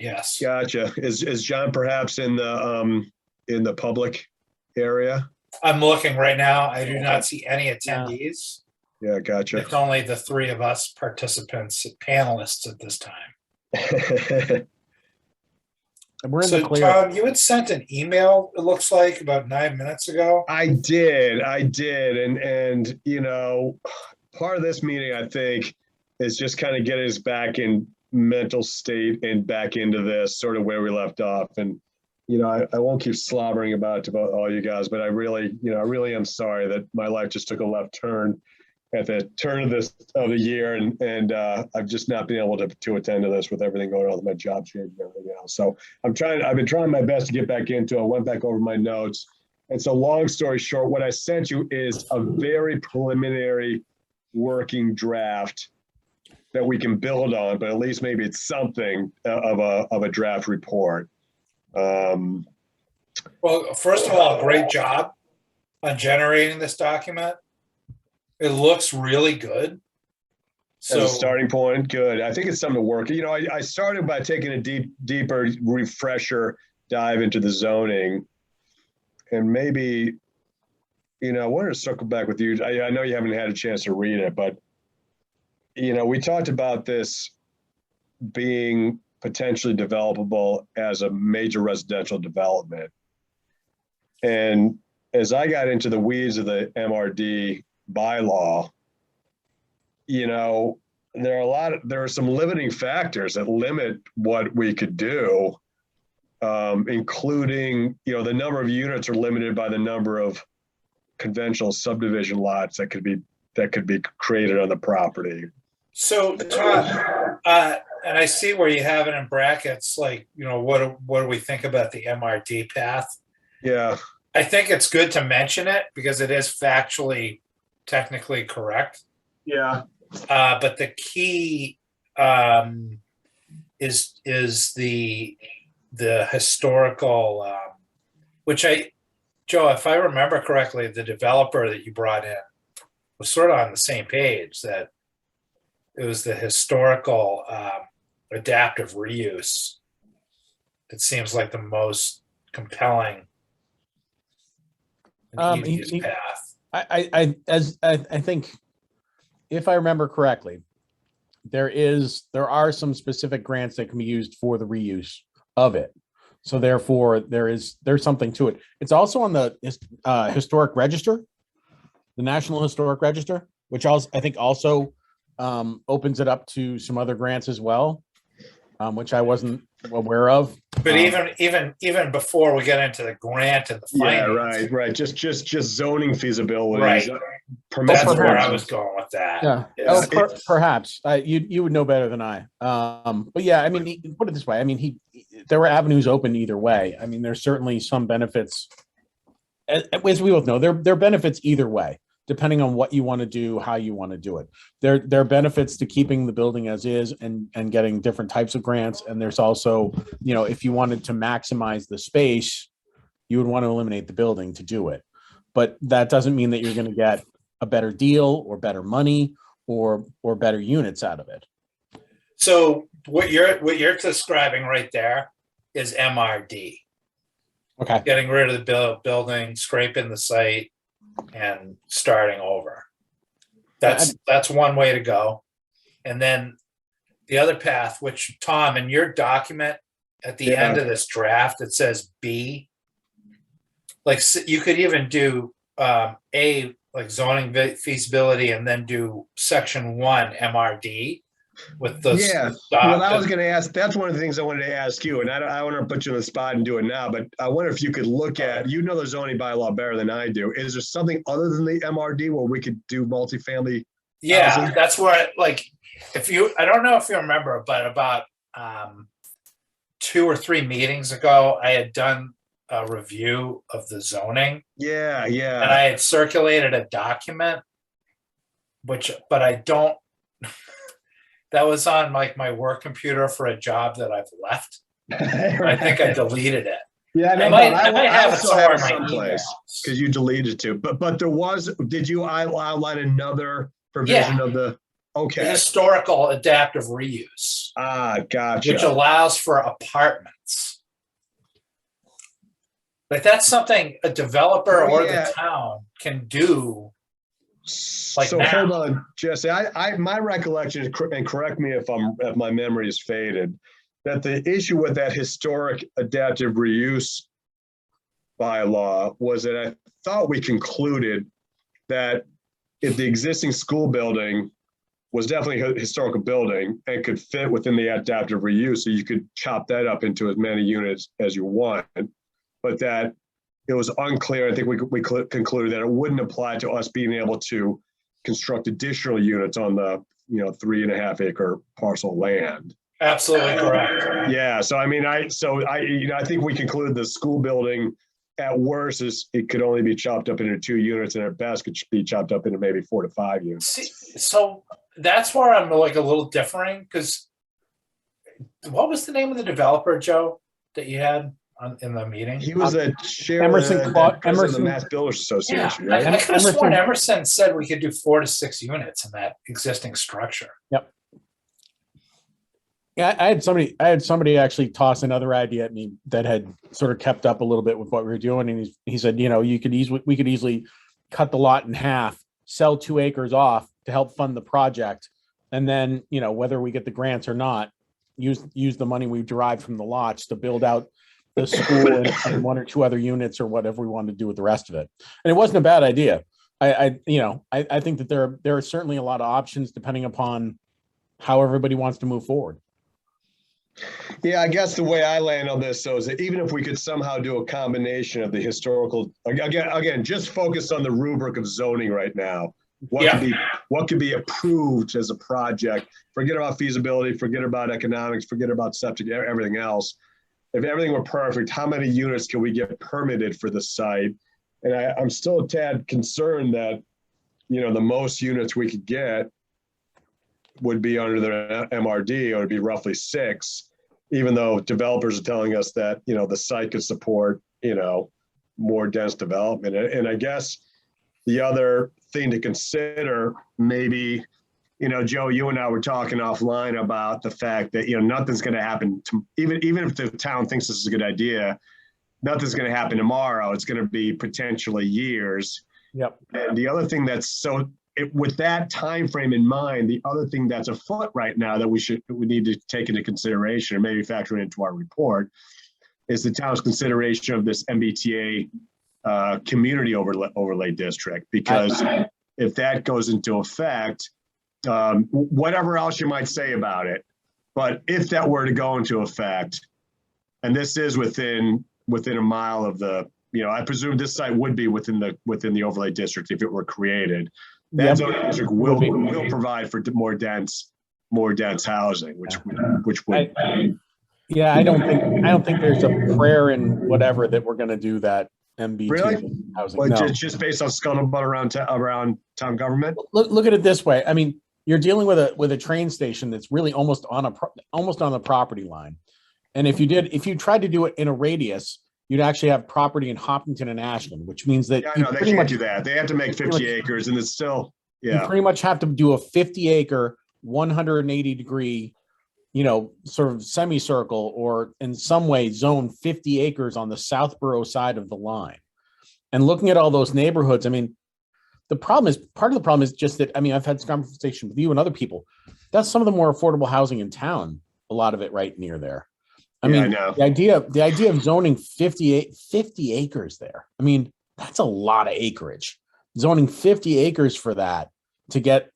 Yes. Gotcha. Is John perhaps in the public area? I'm looking right now. I do not see any attendees. Yeah, gotcha. It's only the three of us participants, panelists at this time. And we're in So, the clear. Tom, you had sent an email, it looks like, about 9 minutes ago. I did. And you know, part of this meeting, I think, is just kind of getting us back in mental state and back into this sort of where we left off. And, you know, I won't keep slobbering about all you guys, but I really am sorry that my life just took a left turn at the turn of the year, and I've just not been able to attend to this with everything going on with my job change and everything else. So I've been trying my best to get back into it. I went back over my notes. And so long story short, what I sent you is a very preliminary working draft that we can build on, but at least maybe it's something of a draft report. Well, first of all, great job on generating this document. It looks really good. So, as a starting point, good. I think it's something to work. You know, I started by taking a deeper refresher dive into the zoning, and maybe, you know, I wanted to circle back with you. I know you haven't had a chance to read it, but, you know, we talked about this being potentially developable as a major residential development. And as I got into the weeds of the MRD bylaw, you know, there are some limiting factors that limit what we could do, including, you know, the number of units are limited by the number of conventional subdivision lots that could be created on the property. So, Todd, and I see where you have it in brackets, like, you know, what do we think about the MRD path? Yeah. I think it's good to mention it because it is factually, technically correct. Yeah. But the key is the historical, Joe, if I remember correctly, the developer that you brought in was sort of on the same page, that it was the historical adaptive reuse that seems like the most compelling and easiest path. I think, if I remember correctly, there are some specific grants that can be used for the reuse of it. So therefore, there's something to it. It's also on the historic register, the National Historic Register, which I think also opens it up to some other grants as well, which I wasn't aware of. But even before we get into the grant and the finance, yeah, right, just zoning feasibility, right? That's where I was going with that. Yeah, perhaps you would know better than I. But yeah, I mean, put it this way. I mean, there were avenues open either way. I mean, there's certainly some benefits, as we both know. There are benefits either way, depending on what you want to do, how you want to do it. There are benefits to keeping the building as is and getting different types of grants. And there's also, you know, if you wanted to maximize the space, you would want to eliminate the building to do it. But that doesn't mean that you're going to get a better deal or better money or better units out of it. So what you're describing right there is MRD. Okay. Getting rid of the building, scraping the site, and starting over. That's one way to go. And then the other path, which, Tom, in your document at the end of this draft, it says B. Like, you could even do A, like zoning feasibility, and then do section 1 MRD with the Well, I was going to ask. That's one of the things I wanted to ask you, and I want to put you on the spot and do it now. But I wonder if you could look at, you know, the zoning bylaw better than I do. Is there something other than the MRD where we could do multifamily? Yeah, housing? that's where, like, I don't know if you remember, but about 2 or 3 meetings ago, I had done a review of the zoning. Yeah. And I had circulated a document, but I don't. That was on like my work computer for a job that I've left. Right. I think I deleted it. Yeah, I might have it somewhere in my someplace emails. Because you deleted it too. But there was. Did you outline another provision of the? the Okay. historical adaptive reuse, Ah, which gotcha. allows for apartments. But that's something a developer or Yeah. the town can do. Like So now. hold on, Jesse. My recollection is, and correct me if my memory is faded, that the issue with that historic adaptive reuse bylaw was that I thought we concluded that if the existing school building was definitely a historical building and could fit within the adaptive reuse, so you could chop that up into as many units as you want, but that it was unclear. I think we concluded that it wouldn't apply to us being able to construct additional units on the 3.5 acre parcel of land. Absolutely correct. Yeah. So I mean, I think we concluded the school building at worst is it could only be chopped up into 2 units, and at best could be chopped up into maybe 4 to 5 units. See, so that's where I'm like a little differing, because what was the name of the developer, Joe, that you had in the meeting? He was a chair Emerson of Emerson. the Mass Builders Association, Yeah, right? I could have sworn Emerson said we could do 4 to 6 units in that existing structure. Yep. Yeah, I had somebody actually toss another idea at me that had sort of kept up a little bit with what we were doing, and he said, we could easily cut the lot in half, sell 2 acres off to help fund the project, and then whether we get the grants or not, use the money we derived from the lots to build out the school and 1 or 2 other units or whatever we wanted to do with the rest of it. And it wasn't a bad idea. I think that there are certainly a lot of options depending upon how everybody wants to move forward. Yeah, I guess the way I land on this, is that even if we could somehow do a combination of the historical, again, just focus on the rubric of zoning right now. What could be approved as a project? Forget about feasibility, forget about economics, forget about septic, everything else. If everything were perfect, how many units can we get permitted for the site? And I'm still a tad concerned that, the most units we could get would be under the MRD, or it'd be roughly 6, even though developers are telling us that, the site could support, more dense development. And I guess the other thing to consider, maybe, Joe, you and I were talking offline about the fact that, nothing's going to happen even if the town thinks this is a good idea, nothing's going to happen tomorrow. It's going to be potentially years. Yep. And the other thing with that time frame in mind, the other thing that's afoot right now that we need to take into consideration, and maybe factor into our report, is the town's consideration of this MBTA community overlay district. Because if that goes into effect, whatever else you might say about it, but if that were to go into effect, and this is within a mile of the, I presume this site would be within the overlay district if it were created. That zoning district will provide for more dense housing, which would. I don't think there's a prayer in whatever that we're going to do that MBT really housing. Well, no. just based on scuttlebutt around town government. Look at it this way. I mean, you're dealing with a train station that's really almost on the property line, and if you tried to do it in a radius, you'd actually have property in Hopkinton and Ashland, which means that they can't do that. They have to make 50 acres, and it's still you pretty much have to do a 50 acre, 180 degree, sort of semicircle, or in some way zone 50 acres on the Southborough side of the line. And looking at all those neighborhoods, I mean, part of the problem is just that, I mean, I've had this conversation with you and other people. That's some of the more affordable housing in town. A lot of it right near there. I mean, the idea of zoning 50 acres there. I mean, that's a lot of acreage. Zoning 50 acres for that to get,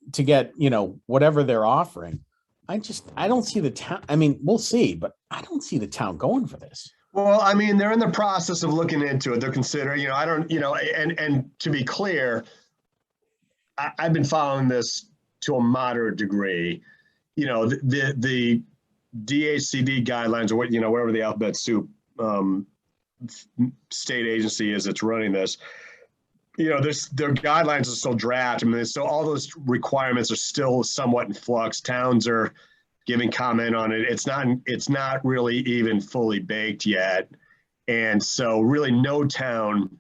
whatever they're offering. I don't see the town. I mean, we'll see, but I don't see the town going for this. Well, I mean, they're in the process of looking into it. They're considering, and to be clear, I've been following this to a moderate degree. The DHCD guidelines, or whatever the alphabet soup state agency is that's running this, their guidelines are still draft. I mean, so all those requirements are still somewhat in flux. Towns are giving comment on it. It's not really even fully baked yet. And so really no town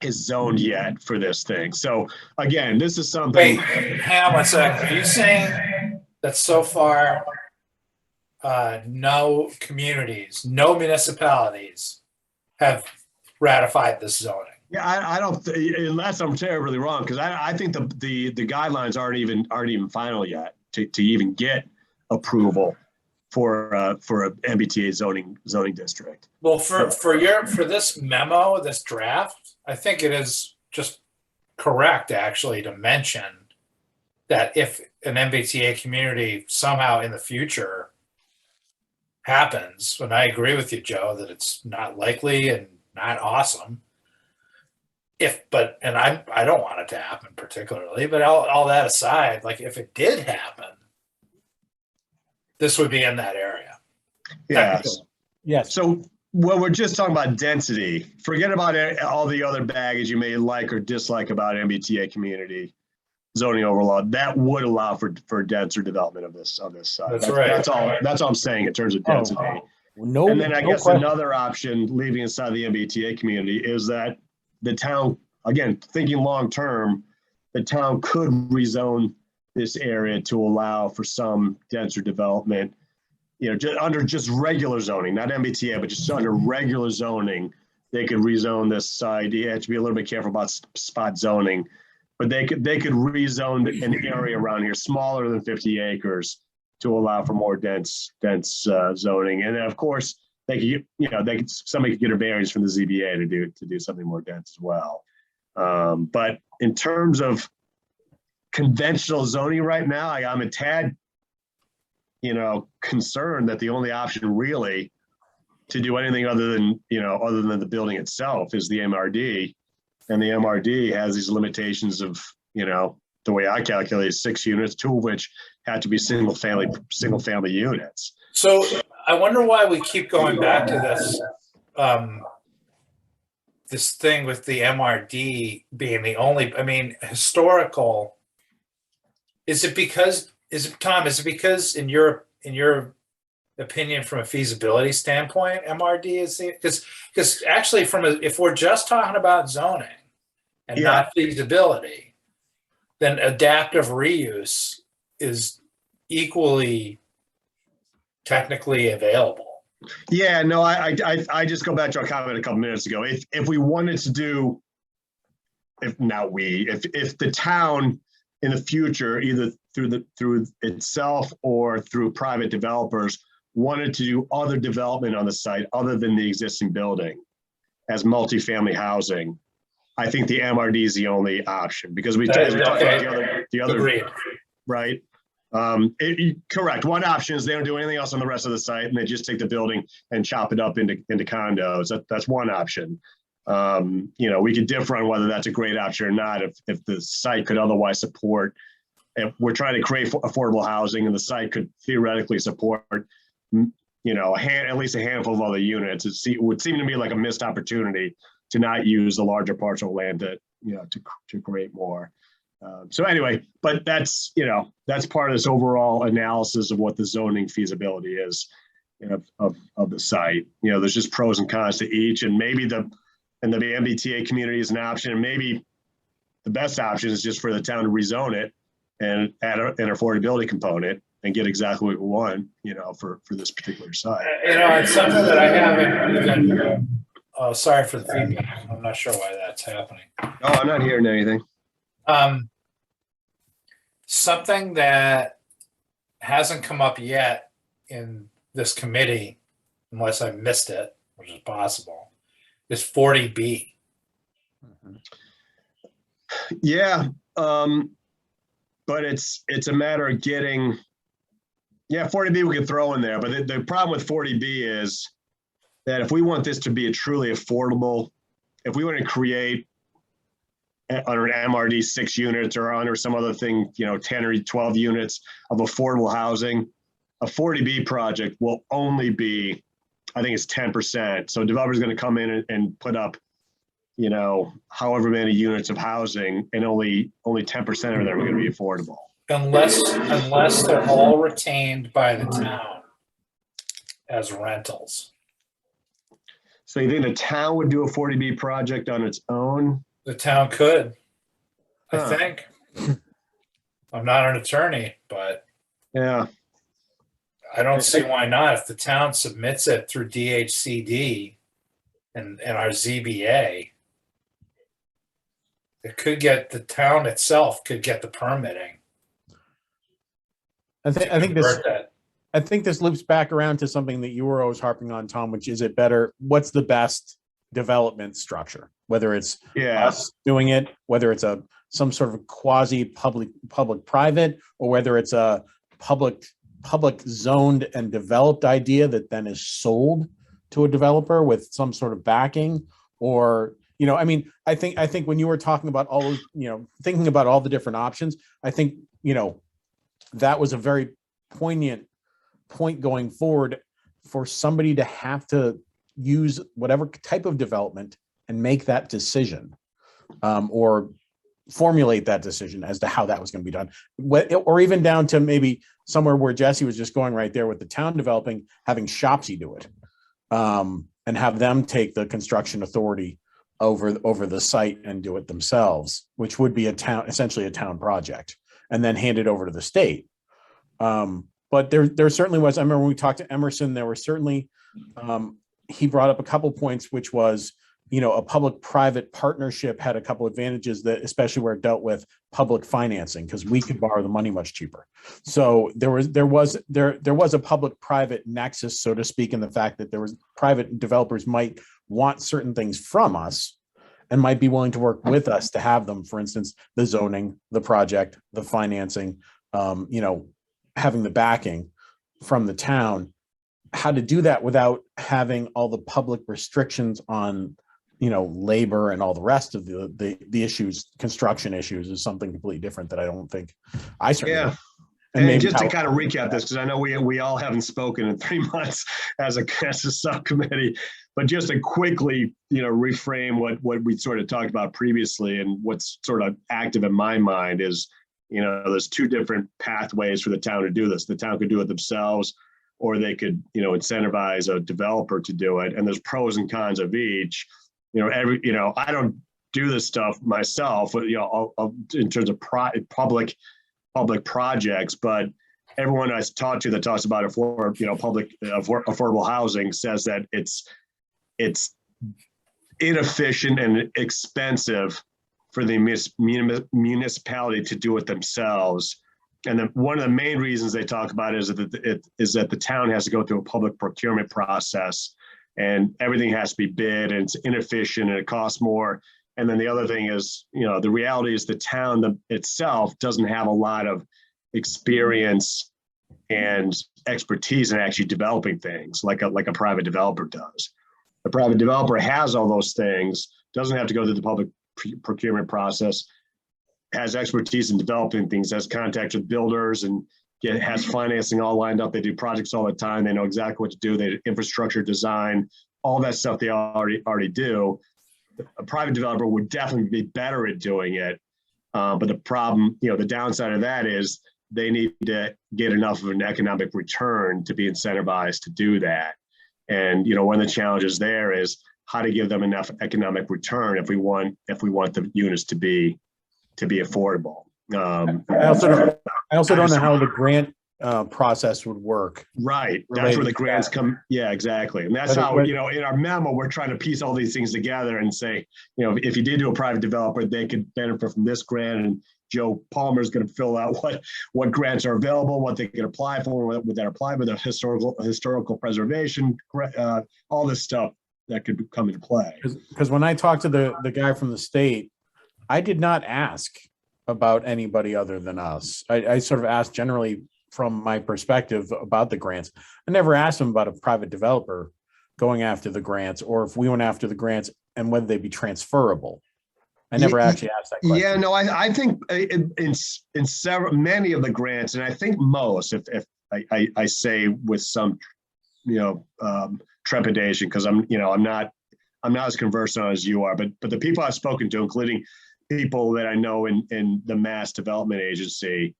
is zoned yet for this thing. So again, this is Wait, something. hang on one second. Are you saying that so far, no communities, no municipalities have ratified this zoning? Yeah, I don't, unless I'm terribly wrong, because I think the guidelines aren't even final yet to even get approval for a MBTA zoning district. Well, for this memo, this draft, I think it is just correct actually to mention that if an MBTA community somehow in the future happens, and I agree with you, Joe, that it's not likely and not awesome. I don't want it to happen particularly, but all that aside, like if it did happen, this would be in that area. Yes. Yes. So when we're just talking about density, forget about all the other baggage you may like or dislike about MBTA community zoning overlaw. That would allow for denser development of this on this side. That's right. That's all I'm saying in terms of density. No. And then I no guess question. another option, leaving aside the MBTA community, is that the town, again, thinking long term, the town could rezone this area to allow for some denser development. You know, just under just regular zoning, not MBTA, but just under regular zoning, they could rezone this side. You have to be a little bit careful about spot zoning, but they could rezone an area around here smaller than 50 acres to allow for more dense zoning. And then of course they could, somebody could get a variance from the ZBA to do something more dense as well. But in terms of conventional zoning right now, I'm a tad, concerned that the only option really to do anything other than the building itself is the MRD. And the MRD has these limitations of, the way I calculate 6 units, 2 of which had to be single family units. So I wonder why we keep going back to this, this thing with the MRD being the only, historical. Tom, is it because in your opinion from a feasibility standpoint, MRD is because actually if we're just talking about zoning and not feasibility, then adaptive reuse is equally technically available. Yeah, no, I just go back to our comment a couple minutes ago. If we wanted to do, if the town in the future, either through itself or through private developers, wanted to do other development on the site other than the existing building as multifamily housing, I think the MRD is the only option because we talked about the other, Agreed. right? Correct. One option is they don't do anything else on the rest of the site and they just take the building and chop it up into condos. That's one option. We could differ on whether that's a great option or not. If the site could otherwise support, if we're trying to create affordable housing and the site could theoretically support, at least a handful of other units, it would seem to me like a missed opportunity to not use the larger parcel of land to create more. So anyway, but that's part of this overall analysis of what the zoning feasibility is of the site. There's just pros and cons to each, and maybe the MBTA community is an option, and maybe the best option is just for the town to rezone it and add an affordability component and get exactly what we want, for this particular site. It's something that I haven't even. Oh, sorry for the feedback. I'm not sure why that's happening. Oh, I'm not hearing anything. Something that hasn't come up yet in this committee, unless I missed it, which is possible, is 40B. Yeah, but it's a matter of getting. Yeah, 40B we could throw in there, but the problem with 40B is that if we want this to be a truly affordable, if we want to create under an MRD 6 units or under some other thing, 10 or 12 units of affordable housing, a 40B project will only be, I think it's 10%. So a developer's going to come in and put up, however many units of housing, and only 10% of them are going to be affordable. Unless they're all retained by the town as rentals. So you think the town would do a 40B project on its own? The town could, I Huh. think. I'm not an attorney, but Yeah. I don't see why not. If the town submits it through DHCD and our ZBA, it could get, the town itself could get the permitting. I to think convert that. I think this loops back around to something that you were always harping on, Tom, which is it better? What's the best development structure? Whether it's Yeah. us doing it, whether it's some sort of quasi public private, or whether it's a public zoned and developed idea that then is sold to a developer with some sort of backing, or I mean, I think when you were talking about all those, thinking about all the different options, I think that was a very poignant point going forward for somebody to have to use whatever type of development and make that decision, or formulate that decision as to how that was going to be done, or even down to maybe somewhere where Jesse was just going right there with the town developing, having SHOPC do it, and have them take the construction authority over the site and do it themselves, which would be essentially a town project, and then hand it over to the state. But there certainly was, I remember when we talked to Emerson, there were certainly, he brought up a couple points, which was, a public-private partnership had a couple advantages, that especially where it dealt with public financing, because we could borrow the money much cheaper. So there was a public-private nexus, so to speak, in the fact that there was private developers might want certain things from us and might be willing to work with us to have them, for instance, the zoning, the project, the financing, having the backing from the town. How to do that without having all the public restrictions on labor and all the rest of the issues, construction issues, is something completely different that I don't think I certainly. Yeah. And maybe just to kind of recap this, because I know we all haven't spoken in 3 months as a subcommittee, but just to quickly reframe what we sort of talked about previously, and what's sort of active in my mind is there's 2 different pathways for the town to do this. The town could do it themselves, or they could incentivize a developer to do it, and there's pros and cons of each. I don't do this stuff myself, in terms of public projects, but everyone I talk to that talks about affordable housing says that it's inefficient and expensive for the municipality to do it themselves. And then one of the main reasons they talk about is that the town has to go through a public procurement process, and everything has to be bid, and it's inefficient and it costs more. And then the other thing is, the reality is the town itself doesn't have a lot of experience and expertise in actually developing things like a private developer does. A private developer has all those things, doesn't have to go through the public procurement process, has expertise in developing things, has contacts with builders, and has financing all lined up. They do projects all the time. They know exactly what to do. They do infrastructure design, all that stuff they already do. A private developer would definitely be better at doing it. But the problem, the downside of that is they need to get enough of an economic return to be incentivized to do that. And one of the challenges there is how to give them enough economic return if we want the units to be affordable. I also don't know how the grant process would work. Right. That's where the grants come. Yeah, exactly. And that's how, in our memo, we're trying to piece all these things together and say, if you did do a private developer, they could benefit from this grant, and Joe Palmer is going to fill out what grants are available, what they can apply for, what would that apply with a historical preservation, all this stuff that could come into play. Because when I talked to the guy from the state, I did not ask about anybody other than us. I sort of asked generally from my perspective about the grants. I never asked him about a private developer going after the grants, or if we went after the grants and whether they'd be transferable. I never actually asked that question. Yeah, no, I think in many of the grants, and I think most, if I say with some, trepidation, because I'm not as conversant as you are, but the people I've spoken to, including people that I know in the Mass Development Agency,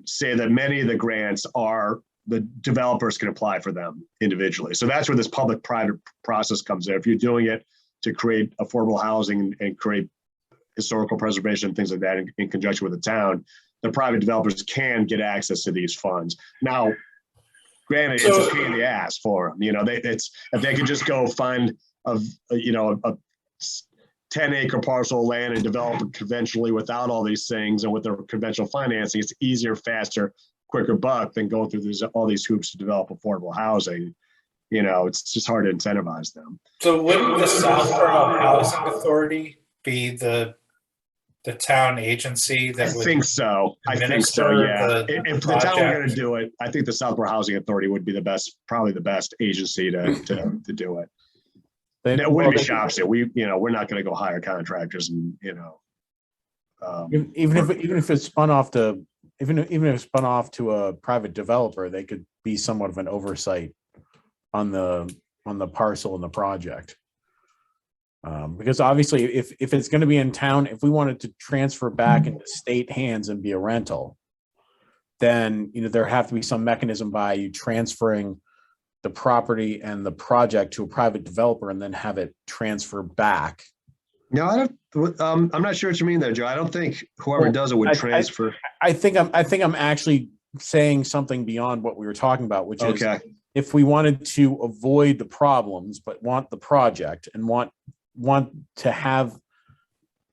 say that many of the grants are the developers can apply for them individually. So that's where this public-private process comes in. If you're doing it to create affordable housing and create historical preservation, things like that in conjunction with the town, the private developers can get access to these funds. Now, granted, it's a pain in the ass for them. You know, it's if they could just go find a 10-acre parcel of land and develop it conventionally without all these things and with their conventional financing, it's easier, faster, quicker buck than going through all these hoops to develop affordable housing. You know, it's just hard to incentivize them. So wouldn't the Southborough Housing Authority be the town agency that I would think so. I think so. administer Yeah. If the town were project? going to do it, I think the Southborough Housing Authority would be probably the best agency to do it. It wouldn't be SHOPC. We're not going to go hire contractors and Even if it's spun off to even if it's spun off to a private developer, they could be somewhat of an oversight on the parcel and the project. Because obviously, if it's going to be in town, if we wanted to transfer back into state hands and be a rental, then there have to be some mechanism by you transferring the property and the project to a private developer and then have it transfer back. No, I don't. I'm not sure what you mean there, Joe. I don't think whoever does it would transfer. I think I'm actually saying something beyond what we were talking about, which is if we wanted to avoid the problems but want the project and want to have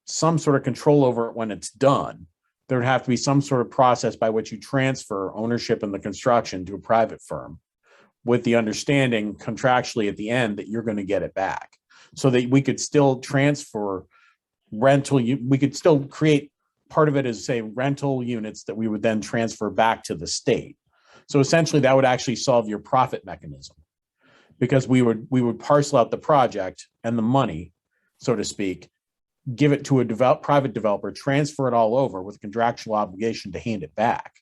some sort of control over it when it's done, there would have to be some sort of process by which you transfer ownership in the construction to a private firm, with the understanding contractually at the end that you're going to get it back, so that we could still transfer rental. We could still create part of it as, say, rental units that we would then transfer back to the state. So essentially that would actually solve your profit mechanism, because we would parcel out the project and the money, so to speak, give it to a private developer, transfer it all over with contractual obligation to hand it back,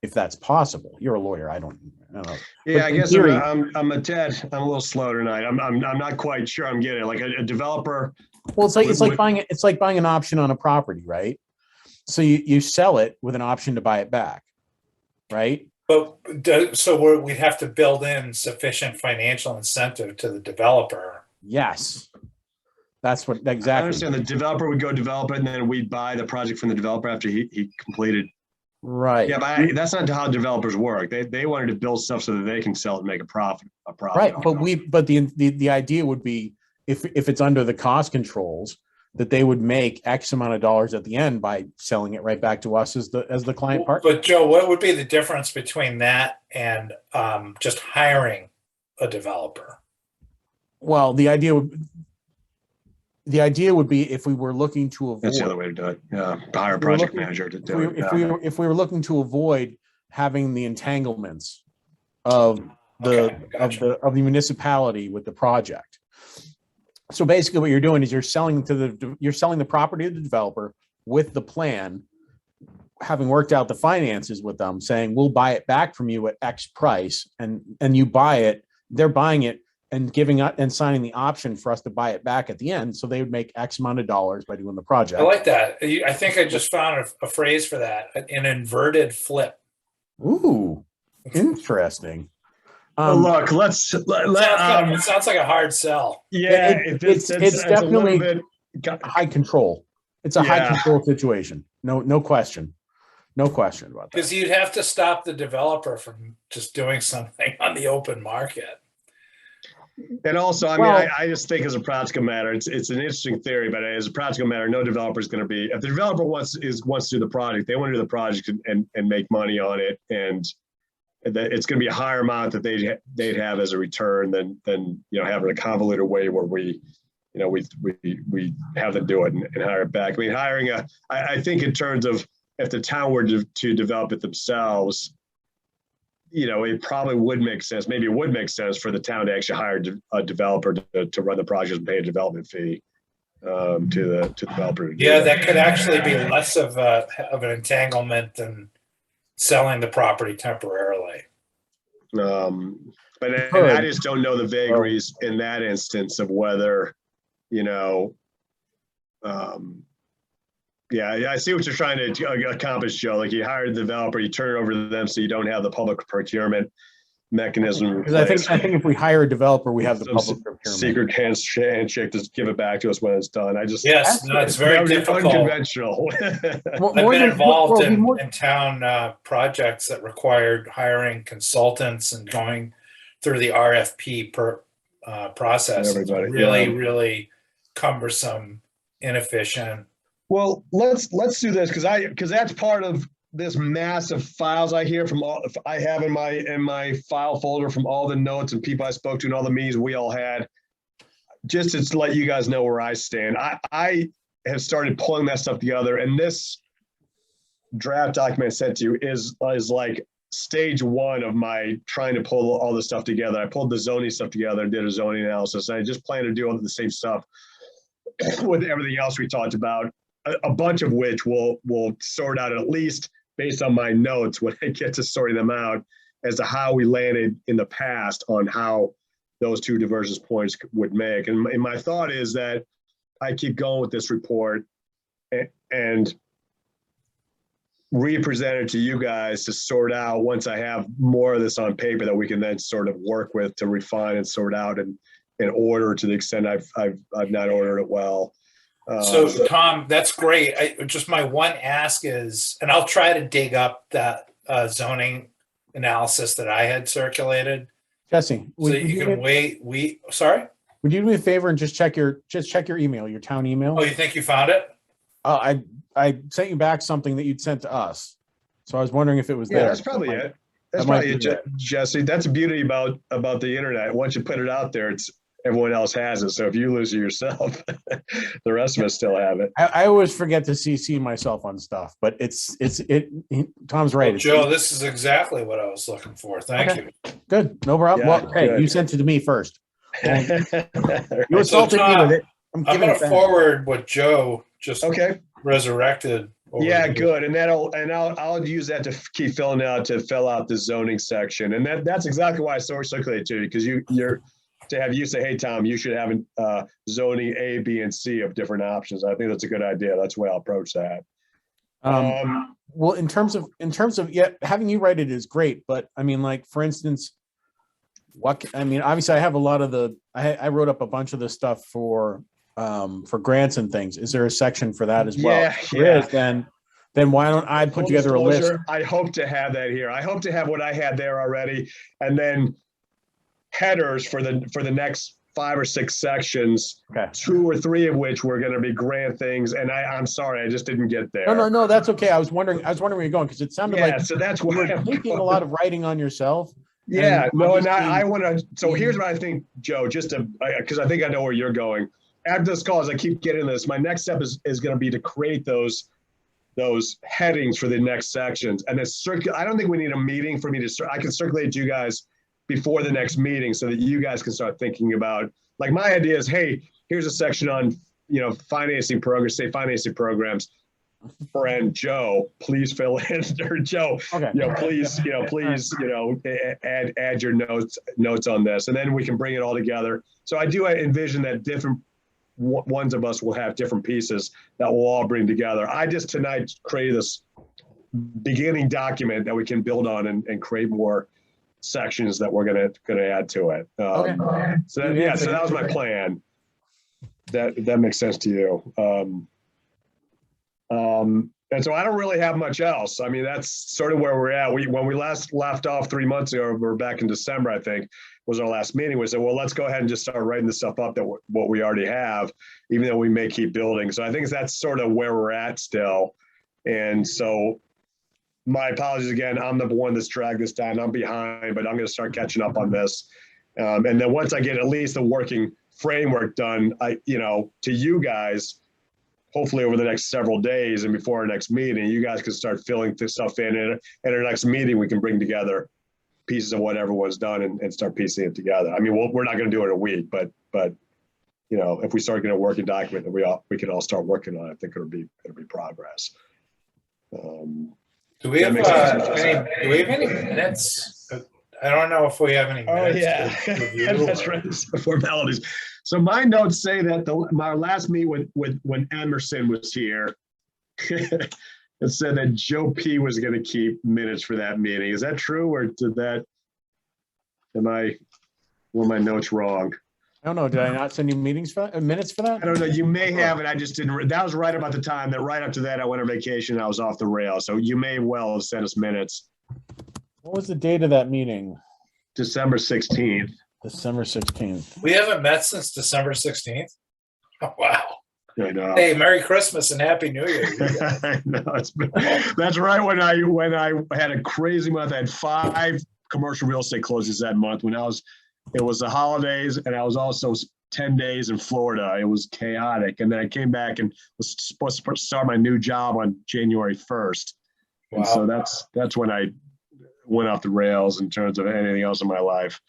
if that's possible. You're a lawyer. I don't know. Yeah, But I in guess theory, I'm a little slow tonight. I'm not quite sure I'm getting it. Like a developer. well, it's like buying an option on a property, right? So you sell it with an option to buy it back, right? But we'd have to build in sufficient financial incentive to the developer. Yes, that's what exactly. I understand the developer would go develop it, and then we'd buy the project from the developer after he completed. Right. Yeah, but that's not how developers work. They wanted to build stuff so that they can sell it and make a profit. Right, but the idea would be, if it's under the cost controls, that they would make X amount of dollars at the end by selling it right back to us as the client partner. But Joe, what would be the difference between that and just hiring a developer? Well, the idea would be, if we were looking to avoid. That's the other way to do it. Yeah, hire a project manager to do it. If we were looking to avoid having the entanglements of the municipality with the project. So basically what you're doing is you're selling the property to the developer with the plan, having worked out the finances with them, saying we'll buy it back from you at X price, and you buy it, they're buying it and giving up and signing the option for us to buy it back at the end. So they would make X amount of dollars by doing the project. I like that. I think I just found a phrase for that: an inverted flip. Ooh, interesting. Look, it sounds like a hard sell. Yeah, it's definitely high control. It's a high control situation. No question. No question about that. Because you'd have to stop the developer from just doing something on the open market. And also, I just think, as a practical matter, it's an interesting theory, but as a practical matter, no developer is going to be, if the developer wants to do the project, they want to do the project and make money on it, and it's going to be a higher amount that they'd have as a return than having a convoluted way where we have them do it and hire it back. I mean, I think in terms of, if the town were to develop it themselves, it probably would make sense. Maybe it would make sense for the town to actually hire a developer to run the project and pay a development fee to the developer. Yeah, that could actually be less of an entanglement than selling the property temporarily. But I just don't know the vagaries in that instance of whether, Yeah, I see what you're trying to accomplish, Joe. Like you hire the developer, you turn it over to them so you don't have the public procurement mechanism. Because I think if we hire a developer, we have the Some public procurement. secret handshake to give it back to us when it's done. Yes, no, it's very difficult. Unconventional. I've been involved in town projects that required hiring consultants and going through the RFP process. Everybody, really cumbersome, inefficient. Well, let's do this because that's part of this massive files I hear from I have in my file folder from all the notes and people I spoke to and all the meetings we all had. Just to let you guys know where I stand. I have started pulling that stuff together, and this draft document I sent to you is like stage one of my trying to pull all this stuff together. I pulled the zoning stuff together and did a zoning analysis. And I just plan to do all the same stuff with everything else we talked about. A bunch of which we'll sort out, at least based on my notes when I get to sorting them out, as to how we landed in the past on how those two divergence points would make. And my thought is that I keep going with this report and re-present it to you guys to sort out once I have more of this on paper that we can then sort of work with to refine and sort out in order to the extent I've not ordered it well. So Tom, that's great. Just my one ask is, and I'll try to dig up that zoning analysis that I had circulated. Jesse, So you can wait. Sorry? Would you do me a favor and just check your email, your town email? Oh, you think you found it? I sent you back something that you'd sent to us. So I was wondering if it was there. Yeah, that's probably it. That's probably it, Jesse. That's the beauty about the internet. Once you put it out there, everyone else has it. So if you lose it yourself, the rest of us still have it. I always forget to CC myself on stuff, but Tom's right. Well, Joe, this is exactly what I was looking for. Thank you. Good. No problem. Yeah, well, hey, good. you sent it to me first. You So, assaulted me Tom, with it. I'm going to forward what Joe just resurrected. Yeah, good. And I'll use that to keep filling out to fill out the zoning section. And that's exactly why I circulate to you, because you're to have you say, hey, Tom, you should have zoning A, B, and C of different options. I think that's a good idea. That's the way I'll approach that. Well, in terms of having you write it is great, but I mean, like, for instance, obviously I have a lot of I wrote up a bunch of the stuff for grants and things. Is there a section for that as well? Yeah. Then why don't I put together a list? I hope to have that here. I hope to have what I had there already, and then headers for the next 5 or 6 sections, 2 or 3 of which were going to be grant things. And I'm sorry, I just didn't get there. No, that's okay. I was wondering where you're going, because it sounded like so that's why you're taking a lot of writing on yourself. Yeah, I want to. So here's what I think, Joe. Because I think I know where you're going. After this call, as I keep getting this, my next step is going to be to create those headings for the next sections, and then I don't think we need a meeting for me to. I can circulate to you guys before the next meeting so that you guys can start thinking about, like, my idea is, hey, here's a section on, financing programs, programs. Friend Joe, please fill in, or Joe, please, add your notes on this, and then we can bring it all together. So I do envision that different ones of us will have different pieces that we'll all bring together. I just tonight created this beginning document that we can build on and create more sections that we're gonna add to it. So that was my plan. That makes sense to you. And so I don't really have much else. I mean, that's sort of where we're at. When we last left off 3 months ago, we're back in December, I think, was our last meeting. We said, well, let's go ahead and just start writing the stuff up that what we already have, even though we may keep building. So I think that's sort of where we're at still. And so my apologies again. I'm the one that's dragged this down. I'm behind, but I'm going to start catching up on this. And then once I get at least the working framework done, to you guys, hopefully over the next several days and before our next meeting, you guys can start filling this stuff in. And at our next meeting, we can bring together pieces of what everyone's done and start piecing it together. I mean, we're not going to do it in a week, but if we start getting a working document that we can all start working on, I think it'll be progress. Do we have any minutes? I don't know if we have any minutes. Oh yeah, that's right. The formalities. So my notes say that my last meet with when Emerson was here, it said that Joe P was going to keep minutes for that meeting. Is that true, or were my notes wrong? I don't know. Did I not send you minutes for that? I don't know. You may have it. I just didn't. That was right about the time that right after that I went on vacation. I was off the rails. So you may well have sent us minutes. What was the date of that meeting? December 16th. December 16th. We haven't met since December 16th. Oh, wow. I know. Hey, Merry Christmas and Happy New Year. I know. That's right. When I had a crazy month, I had 5 commercial real estate closings that month. It was the holidays, and I was also 10 days in Florida. It was chaotic. And then I came back and was supposed to start my new job on January 1st. Wow. And so that's when I went off the rails in terms of anything else in my life.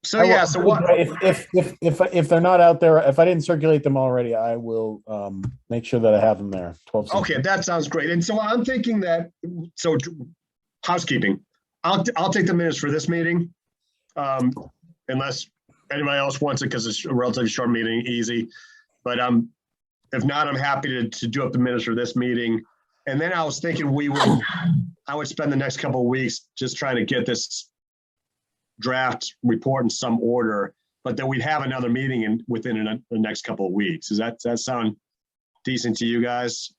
So yeah, so what? If they're not out there, if I didn't circulate them already, I will make sure that I have them there. 12. Okay, that sounds great. And so I'm thinking that housekeeping. I'll take the minutes for this meeting, unless anybody else wants it because it's a relatively short meeting, easy. But if not, I'm happy to do up the minutes for this meeting. And then I was thinking I would spend the next couple of weeks just trying to get this draft report in some order, but then we'd have another meeting within the next couple of weeks. Does that sound decent to you guys?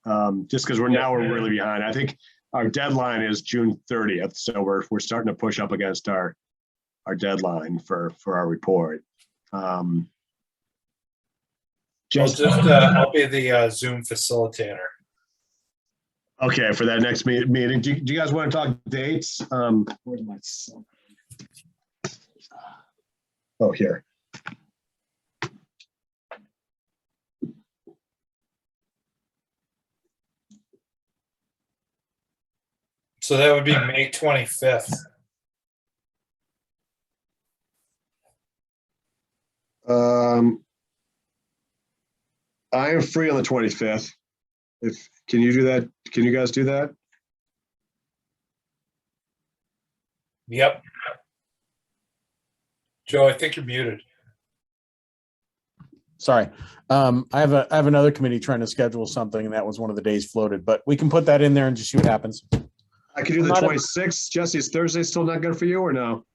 Just because we're really behind. I think our deadline is June 30th, so we're starting to push up against our deadline for our report. I'll be the Zoom facilitator. Okay, for that next meeting. Do you guys want to talk dates? Where's my cell? Oh, here. So that would be May 25th. I am free on the 25th. Can you do that? Can you guys do that? Yep. Joe, I think you're muted. Sorry. I have another committee trying to schedule something, and that was one of the days floated, but we can put that in there and just see what happens. I could do the 26th. Jesse, is Thursday still not good for you or no?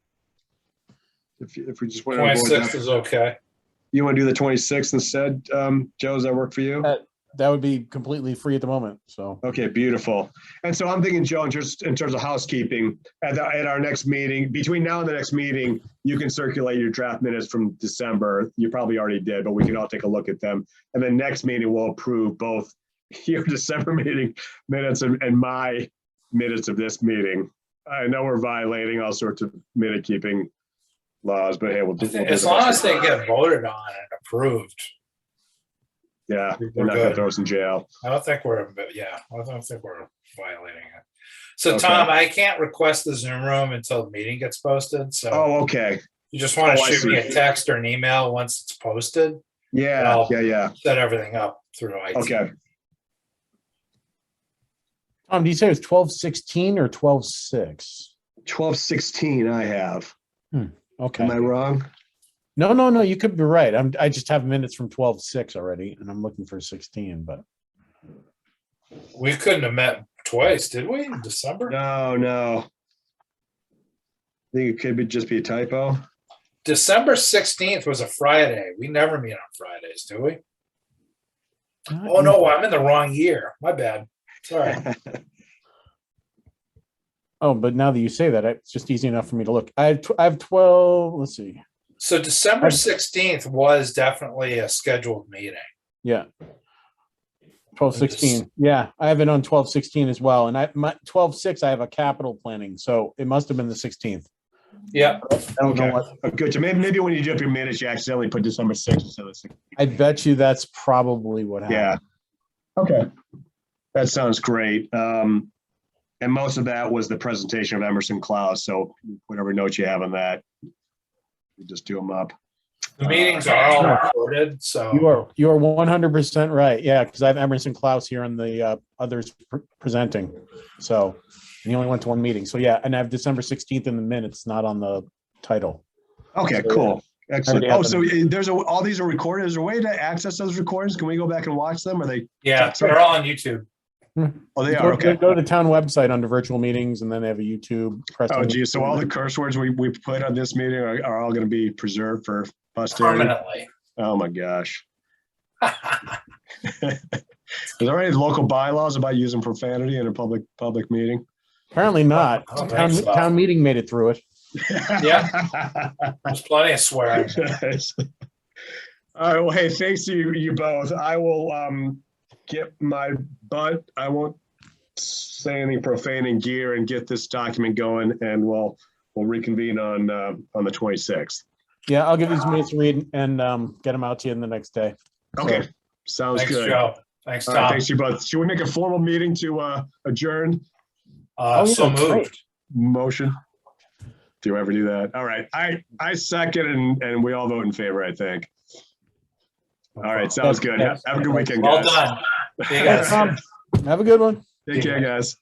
If we just went 26th is okay. You want to do the 26th instead, Joe? Does that work for you? That would be completely free at the moment. So okay, beautiful. And so I'm thinking, Joe, just in terms of housekeeping, at our next meeting, between now and the next meeting, you can circulate your draft minutes from December. You probably already did, but we can all take a look at them. And then next meeting, we'll approve both your December meeting minutes and my minutes of this meeting. I know we're violating all sorts of minute keeping laws, but hey, we'll do as long as they get voted on and approved. Yeah, we're not gonna throw us in jail. I don't think we're violating it. So okay. Tom, I can't request the Zoom room until the meeting gets posted. So okay. You just want to shoot me a text or an email once it's posted. Yeah, yeah. Set everything up through IT. Okay. Tom, do you say it was 12/16 or 12/6? 12/16 I have. Okay. Am I wrong? No, you could be right. I just have minutes from 12/6 already, and I'm looking for 16, but we couldn't have met twice, did we? In December? No. I think it could just be a typo. December 16th was a Friday. We never meet on Fridays, do we? Oh no, I'm in the wrong year. My bad. Sorry. Oh, but now that you say that, it's just easy enough for me to look. I have 12. Let's see. So December 16th was definitely a scheduled meeting. Yeah. 12/16. Yeah, I have it on 12/16 as well. And my 12/6, I have a capital planning. So it must have been the 16th. Yeah. I don't know what. Good. So maybe when you do up your minutes, you accidentally put December 6th instead of 16th. I bet you that's probably what happened. Yeah. Okay. That sounds great. And most of that was the presentation of Emerson Klaus. So whatever notes you have on that, you just do them up. The meetings are all recorded, so you are 100% right. Yeah, because I have Emerson Klaus here and the others presenting. So he only went to one meeting. So yeah, and I have December 16th in the minutes, not on the title. Okay, so, cool. Excellent. Already Oh, so have all these are recorded. Is there a way to access those recordings? Can we go back and watch them? Are they? Yeah, they're all on YouTube. Oh, they are. Okay. Go to the town website under virtual meetings, and then they have a YouTube. Press Oh, on geez. So all the curse words we put on this meeting are all going to be preserved for posterity. Permanently. Oh my gosh. Is there any local bylaws about using profanity in a public meeting? Apparently not. I don't think so. Town meeting made it through it. Yeah. There's plenty of swearing. All right. Well, hey, thanks to you both. I will get my butt. I won't say any profaning gear and get this document going, and we'll reconvene on the 26th. Yeah, I'll give these minutes a read and get them out to you in the next day. Okay. Sounds Thanks, good. Joe. Thanks, All Tom. right, thanks you both. Should we make a formal meeting to adjourn? So yeah, great. moved. Motion. Do you ever do that? All right. I second and we all vote in favor, I think. All right. Sounds good. Have a good weekend, Well guys. done. See you Thanks, guys. Tom. Have a good one. Take care, guys.